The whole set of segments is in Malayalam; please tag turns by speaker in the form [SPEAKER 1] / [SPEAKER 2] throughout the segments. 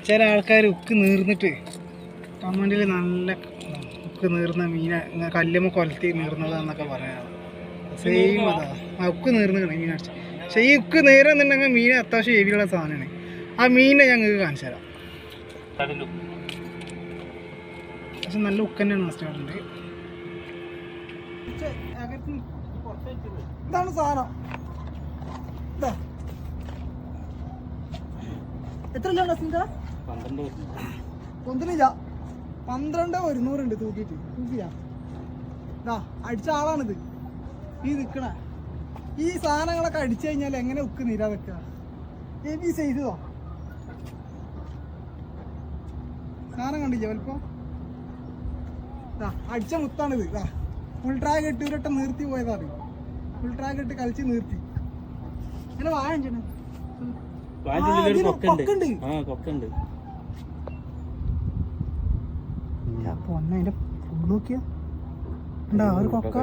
[SPEAKER 1] ചില ആൾക്കാർ ഉക്ക് നീർന്നിട്ട് കമൻറ്റിൽ നല്ല ഉക്ക് നീർന്ന മീന കല്ലുമ്മ കൊലത്തി നീർന്നതാന്നൊക്കെ പറയാം. സെയിം അതാ ഉക്ക് നീർന്നിക്കണം മീൻ അടിച്ച്. പക്ഷേ ഈ ഉക്ക് നീറുന്നുണ്ടെങ്കിൽ മീൻ അത്യാവശ്യം എരിയുള്ള സാധനമാണ്. ആ മീനെ ഞങ്ങൾക്ക് കാണിച്ചു തരാം. പക്ഷെ നല്ല ഉക്ക് തന്നെയാണ് റെസ്റ്റോറൻറ്റ്. ഇതാണ് സാധനം. എത്ര 12,100 തൂക്കിയാ അടിച്ച ആളാണിത്. ഈ നിക്കണ ഈ സാധനങ്ങളൊക്കെ അടിച്ചു കഴിഞ്ഞാൽ എങ്ങനെ ഉക്ക് നീരാ വെക്കുക? ഈ സൈസോ സാധനം കണ്ടില്ലേ വലുപ്പം? അടിച്ച മുത്താണിത്. ഫുൾ ട്രാക്ക് ഇട്ട് ഒരട്ടം നിർത്തി പോയതാണ്. ഫുൾ ട്രാക്ക് ഇട്ട് കളിച്ച് നിർത്തി. അങ്ങനെ വാങ്ങിച്ചേ പൊന്നതിന്റെ ഫുൾ നോക്കിയാ ഉണ്ടാ ഒരു കൊക്ക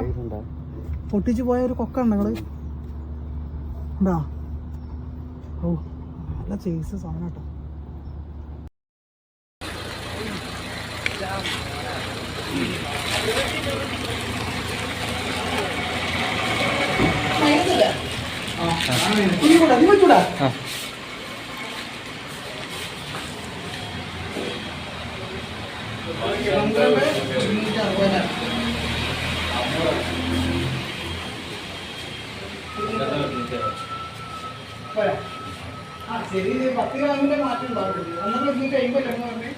[SPEAKER 1] പൊട്ടിച്ചു പോയ ഒരു കൊക്ക ഉണ്ട്. നിങ്ങള് ഉണ്ടാ? ഓ നല്ല ചേസ് സാധനം കേട്ടോ. ശരി 10 ഗ്രാമിന്റെ മാറ്റം ഉണ്ടാവില്ല. 150